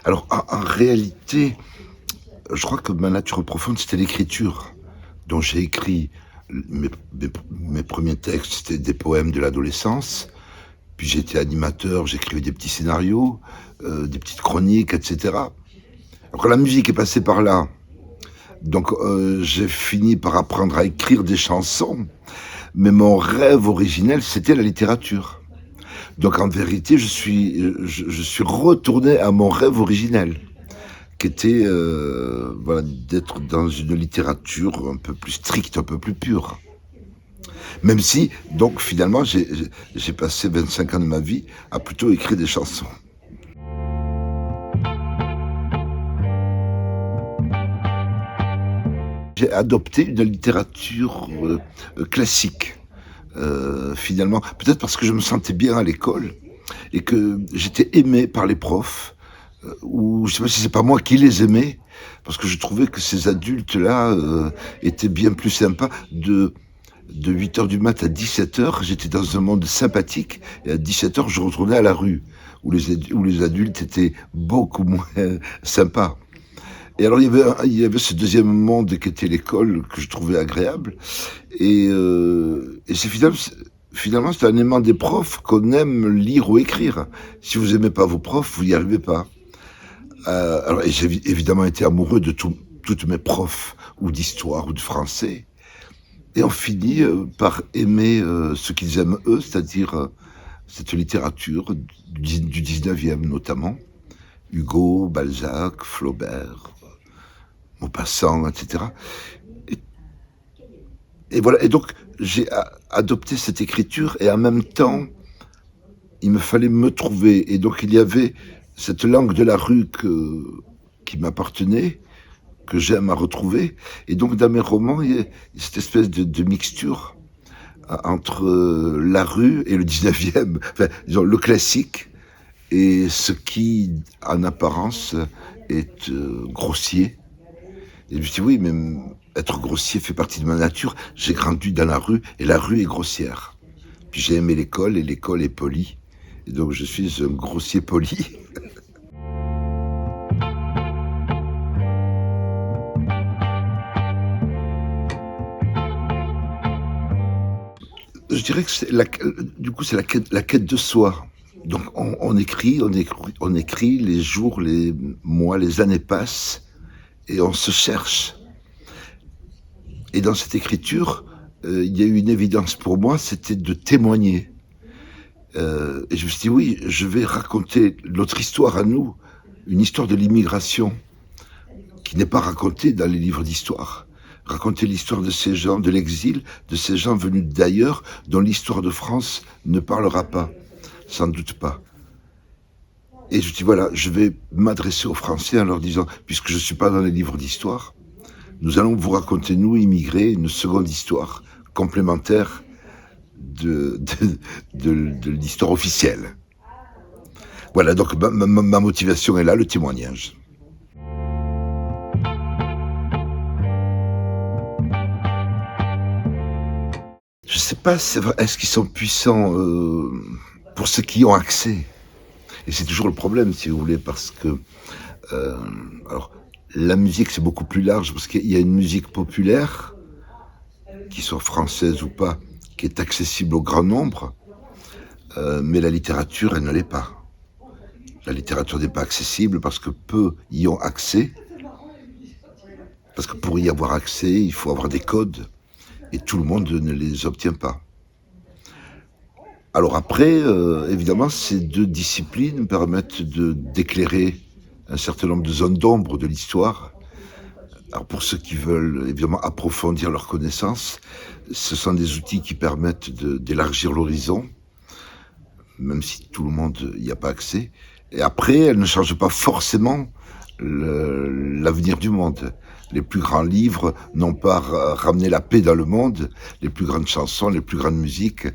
Alors en réalité, je crois que ma nature profonde, c'était l'écriture. Donc j'ai écrit mes 1 textes, c'était des poèmes de l'adolescence. Puis j'étais animateur, j'écrivais des petits scénarios, des petites chroniques, et cetera. Après la musique est passée par là. Donc j'ai fini par apprendre à écrire des chansons, mais mon rêve originel, c'était la littérature. Donc en vérité, je suis retourné à mon rêve originel, qui était, voilà, d'être dans une littérature un peu plus stricte, un peu plus pure. Même si, donc finalement, j'ai passé 25 ans de ma vie à plutôt écrire des chansons. J'ai adopté une littérature, classique, finalement. Peut-être parce que je me sentais bien à l'école et que j'étais aimé par les profs, ou je sais pas si c'est pas moi qui les aimais, parce que je trouvais que ces adultes-là, étaient bien plus sympas. De 8 heures du mat à 17 heures, j'étais dans un monde sympathique et à 17 heures, je retournais à la rue où les adultes étaient beaucoup moins sympas. Et alors il y avait ce deuxième monde qui était l'école que je trouvais agréable et finalement c'est en aimant des profs qu'on aime lire ou écrire. Si vous aimez pas vos profs, vous n'y arrivez pas. Alors et j'ai évidemment été amoureux de toutes mes profs ou d'histoire ou de français. Et on finit par aimer ce qu'ils aiment eux, c'est-à-dire cette littérature du 19e notamment, Hugo, Balzac, Flaubert, Maupassant, etc. Et, et voilà, et donc j'ai adopté cette écriture et en même temps, il me fallait me trouver. Et donc il y avait cette langue de la rue qui m'appartenait, que j'aime à retrouver. Et donc dans mes romans, il y a cette espèce de mixture entre la rue et le 19e, enfin, disons, le classique et ce qui, en apparence, est grossier. Et je me suis dit, oui, mais être grossier fait partie de ma nature. J'ai grandi dans la rue et la rue est grossière. Puis j'ai aimé l'école et l'école est polie. Et donc je suis un grossier poli. Je dirais que du coup, c'est la quête de soi. Donc on écrit, les jours, les mois, les années passent et on se cherche. Et dans cette écriture, il y a eu une évidence pour moi, c'était de témoigner. Et je me suis dit, oui, je vais raconter notre histoire à nous, une histoire de l'immigration qui n'est pas racontée dans les livres d'histoire. Raconter l'histoire de ces gens, de l'exil, de ces gens venus d'ailleurs, dont l'histoire de France ne parlera pas, sans doute pas. Et je dis, voilà, je vais m'adresser aux Français en leur disant, puisque je ne suis pas dans les livres d'histoire, nous allons vous raconter, nous, immigrés, une seconde histoire complémentaire de, de l'histoire officielle. Voilà, donc ma motivation est là, le témoignage. Je ne sais pas, est-ce qu'ils sont puissants pour ceux qui y ont accès. Et c'est toujours le problème, si vous voulez, parce que euh, alors, la musique, c'est beaucoup plus large, parce qu'il y a une musique populaire, qui soit française ou pas, qui est accessible au grand nombre, mais la littérature, elle ne l'est pas. La littérature n'est pas accessible parce que peu y ont accès, parce que pour y avoir accès, il faut avoir des codes, et tout le monde ne les obtient pas. Alors après, évidemment, ces deux disciplines permettent d'éclairer un certain nombre de zones d'ombre de l'histoire. Alors pour ceux qui veulent évidemment approfondir leurs connaissances, ce sont des outils qui permettent d'élargir l'horizon, même si tout le monde n'y a pas accès. Et après, elles ne changent pas forcément l'avenir du monde. Les plus grands livres n'ont pas ramené la paix dans le monde, les plus grandes chansons, les plus grandes musiques.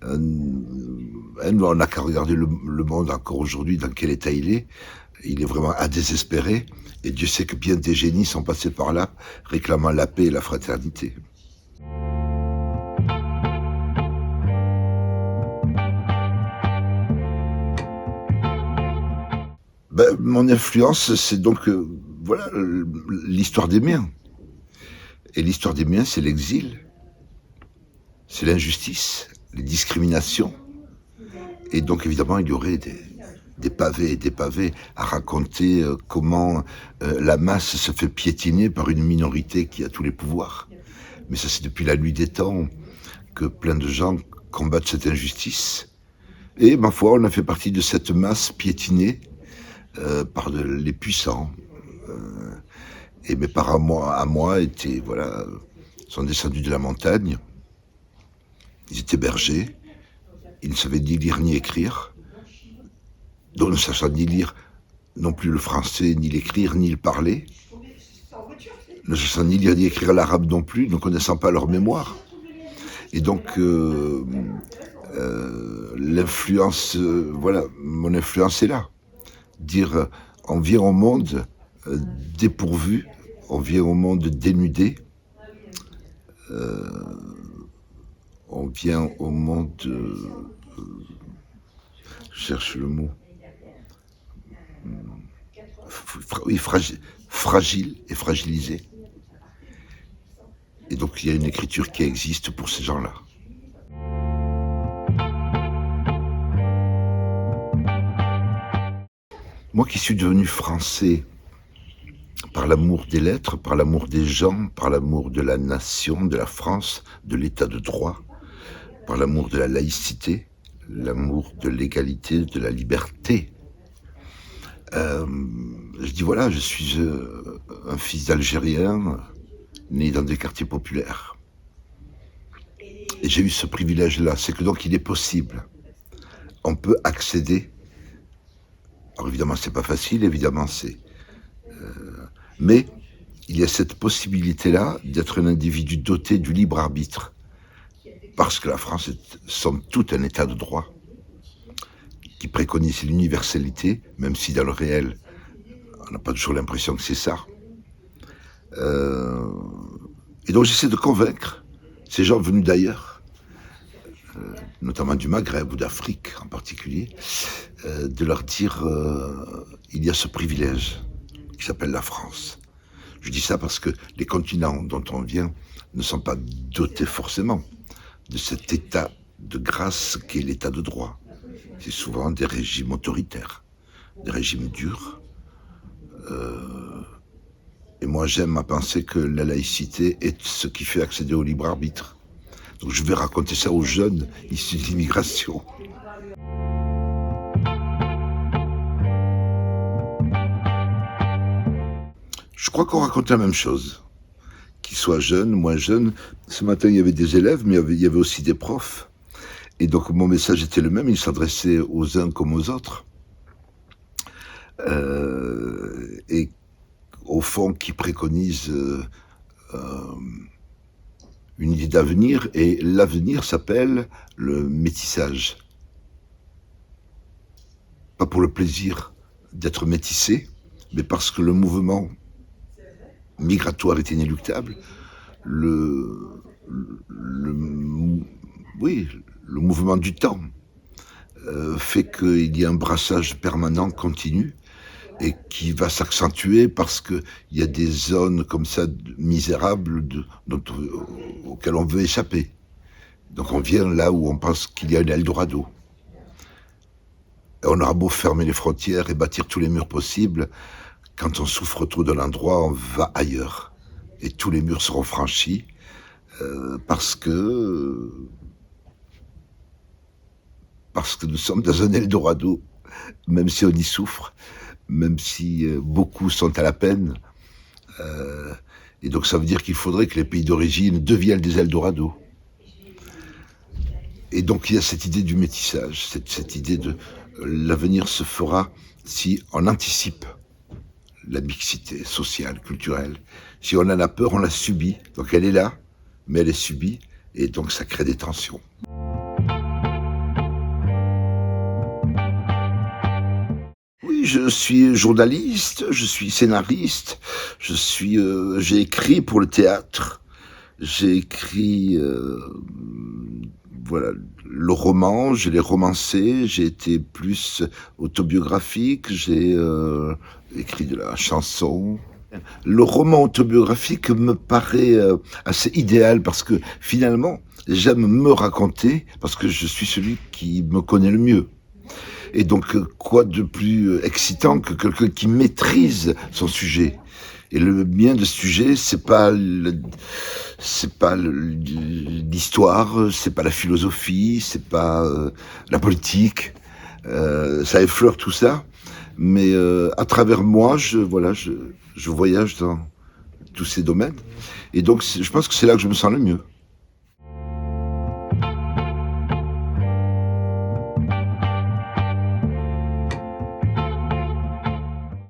On n'a qu'à regarder le monde encore aujourd'hui, dans quel état il est. Il est vraiment à désespérer. Et Dieu sait que bien des génies sont passés par là, réclamant la paix et la fraternité. Mon influence, c'est donc, voilà, l'histoire des miens. Et l'histoire des miens, c'est l'exil, c'est l'injustice, les discriminations. Et donc évidemment, il y aurait des pavés et des pavés à raconter comment la masse se fait piétiner par une minorité qui a tous les pouvoirs. Mais ça, c'est depuis la nuit des temps que plein de gens combattent cette injustice. Et ma foi, on a fait partie de cette masse piétinée par les puissants. Euh, et mes parents à moi étaient, voilà, sont descendus de la montagne. Ils étaient bergers. Ils ne savaient ni lire ni écrire. Donc ne sachant ni lire non plus le français, ni l'écrire, ni le parler. Ne sachant ni lire ni écrire l'arabe non plus, ne connaissant pas leur mémoire. Et donc l'influence, voilà, mon influence est là. Dire, on vient au monde dépourvu, on vient au monde dénudé, on vient au monde, je cherche le mot, oui, fragile et fragilisé. Et donc il y a une écriture qui existe pour ces gens-là. Moi qui suis devenu français par l'amour des lettres, par l'amour des gens, par l'amour de la nation, de la France, de l'état de droit, par l'amour de la laïcité, l'amour de l'égalité, de la liberté. Je dis voilà, je suis un fils d'Algérien, né dans des quartiers populaires. Et j'ai eu ce privilège-là, c'est que donc il est possible. On peut accéder. Alors évidemment, c'est pas facile, évidemment, mais il y a cette possibilité-là d'être un individu doté du libre arbitre. Parce que la France est, somme toute, un état de droit qui préconise l'universalité, même si dans le réel, on n'a pas toujours l'impression que c'est ça. Et donc j'essaie de convaincre ces gens venus d'ailleurs, notamment du Maghreb ou d'Afrique en particulier, de leur dire il y a ce privilège qui s'appelle la France. Je dis ça parce que les continents dont on vient ne sont pas dotés forcément de cet état de grâce qu'est l'état de droit. C'est souvent des régimes autoritaires, des régimes durs. Et moi j'aime à penser que la laïcité est ce qui fait accéder au libre arbitre. Donc je vais raconter ça aux jeunes issus de l'immigration. Je crois qu'on raconte la même chose. Qu'ils soient jeunes, moins jeunes. Ce matin, il y avait des élèves, mais il y avait aussi des profs. Et donc mon message était le même, il s'adressait aux uns comme aux autres. Et au fond, qui préconise une idée d'avenir, et l'avenir s'appelle le métissage. Pas pour le plaisir d'être métissé, mais parce que le mouvement migratoire est inéluctable, oui, le mouvement du temps fait qu'il y a un brassage permanent, continu, et qui va s'accentuer parce qu'il y a des zones comme ça misérables auxquelles on veut échapper. Donc on vient là où on pense qu'il y a un Eldorado. Et on aura beau fermer les frontières et bâtir tous les murs possibles, quand on souffre trop d'un endroit, on va ailleurs. Et tous les murs seront franchis parce que nous sommes dans un Eldorado, même si on y souffre, même si beaucoup sont à la peine. Et donc ça veut dire qu'il faudrait que les pays d'origine deviennent des Eldorados. Et donc il y a cette idée du métissage, cette idée de l'avenir se fera si on anticipe la mixité sociale, culturelle. Si on en a peur, on la subit. Donc elle est là, mais elle est subie, et donc ça crée des tensions. Oui, je suis journaliste, je suis scénariste, j'ai écrit pour le théâtre, J'ai écrit, voilà, le roman, je l'ai romancé, j'ai été plus autobiographique, j'ai, écrit de la chanson. Le roman autobiographique me paraît, assez idéal parce que finalement, j'aime me raconter parce que je suis celui qui me connaît le mieux. Et donc, quoi de plus excitant que quelqu'un qui maîtrise son sujet? Et le mien de sujet, l'histoire, c'est pas la philosophie, c'est pas la politique. Ça effleure tout ça, mais à travers moi, je voyage dans tous ces domaines. Et donc, je pense que c'est là que je me sens le mieux.